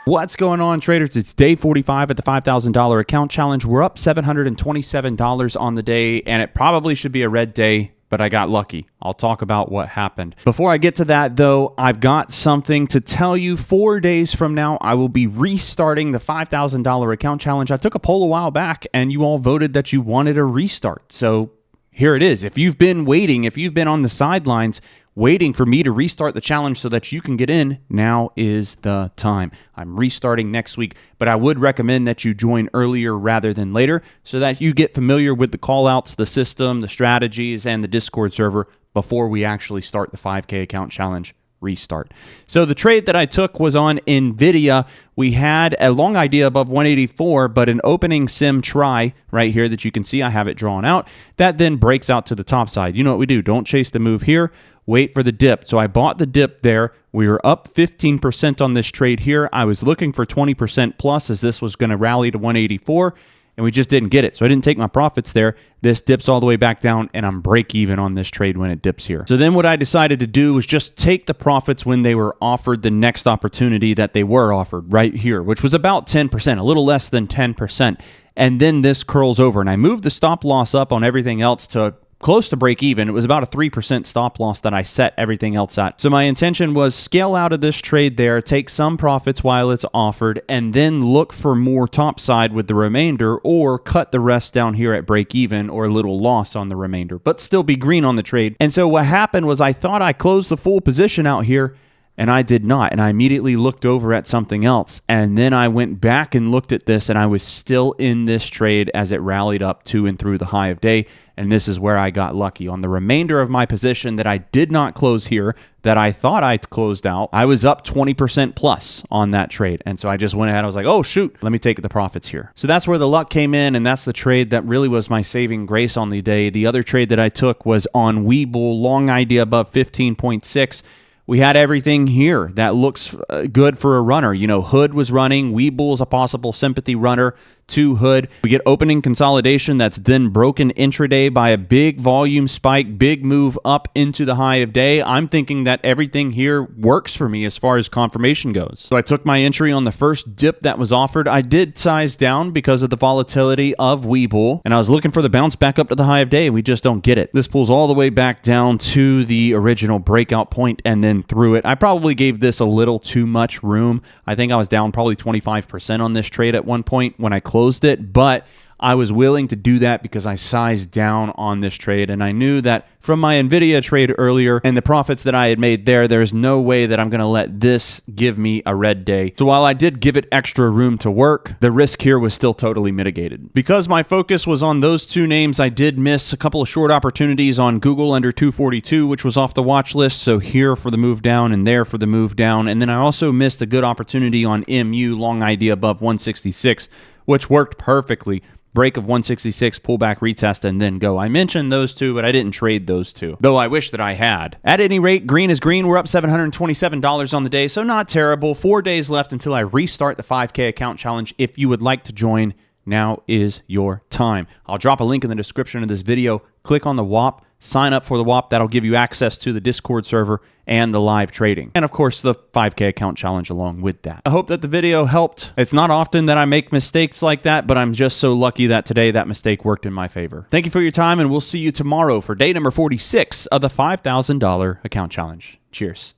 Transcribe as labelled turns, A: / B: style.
A: What's going on, traders? It's day 45 at the $5,000 account challenge. We're up $727 on the day, and it probably should be a red day, but I got lucky. I'll talk about what happened. Before I get to that, though, I've got something to tell you. 4 days from now, I will be restarting the $5,000 account challenge. I took a poll a while back, and you all voted that you wanted a restart. So here it is. If you've been waiting, if you've been on the sidelines waiting for me to restart the challenge so that you can get in, now is the time. I'm restarting next week, but I would recommend that you join earlier rather than later so that you get familiar with the callouts, the system, the strategies, and the Discord server before we actually start the 5K account challenge restart. So the trade that I took was on NVIDIA. We had a long idea above 184, but an opening sim try right here that you can see, I have it drawn out, that then breaks out to the top side. You know what we do? Don't chase the move here. Wait for the dip. So I bought the dip there. We were up 15% on this trade here. I was looking for 20% plus as this was going to rally to 184, and we just didn't get it. So I didn't take my profits there. This dips all the way back down, and I'm break even on this trade when it dips here. So then what I decided to do was just take the profits when they were offered the next opportunity that they were offered right here, which was about 10%, a little less than 10%. And then this curls over, and I moved the stop loss up on everything else to close to break even. It was about a 3% stop loss that I set everything else at. So my intention was scale out of this trade there, take some profits while it's offered, and then look for more topside with the remainder, or cut the rest down here at break even or a little loss on the remainder, but still be green on the trade. And so what happened was I thought I closed the full position out here, and I did not. And I immediately looked over at something else. And then I went back and looked at this, and I was still in this trade as it rallied up to and through the high of day. And this is where I got lucky. On the remainder of my position that I did not close here, that I thought I closed out, I was up 20% plus on that trade. And so I just went ahead. I was like, oh, shoot, let me take the profits here. So that's where the luck came in, and that's the trade that really was my saving grace on the day. The other trade that I took was on Webull, long idea above 15.6. We had everything here that looks good for a runner. You know, Hood was running. Webull's a possible sympathy runner to Hood. We get opening consolidation that's then broken intraday by a big volume spike, big move up into the high of day. I'm thinking that everything here works for me as far as confirmation goes. So I took my entry on the first dip that was offered. I did size down because of the volatility of Webull, and I was looking for the bounce back up to the high of day, and we just don't get it. This pulls all the way back down to the original breakout point and then through it. I probably gave this a little too much room. I think I was down probably 25% on this trade at one point when I closed it, but I was willing to do that because I sized down on this trade, and I knew that from my NVIDIA trade earlier and the profits that I had made there, there's no way that I'm going to let this give me a red day. So while I did give it extra room to work, the risk here was still totally mitigated. Because my focus was on those two names, I did miss a couple of short opportunities on Google under 242, which was off the watch list, so here for the move down and there for the move down. And then I also missed a good opportunity on MU, long idea above 166, which worked perfectly. Break of 166, pullback, retest, and then go. I mentioned those two, but I didn't trade those two, though I wish that I had. At any rate, green is green. We're up $727 on the day, so not terrible. 4 days left until I restart the 5K account challenge. If you would like to join, now is your time. I'll drop a link in the description of this video. Click on the WAP, sign up for the WAP. That'll give you access to the Discord server and the live trading. And of course, the 5K account challenge along with that. I hope that the video helped. It's not often that I make mistakes like that, but I'm just so lucky that today that mistake worked in my favor. Thank you for your time, and we'll see you tomorrow for day number 46 of the $5,000 account challenge. Cheers.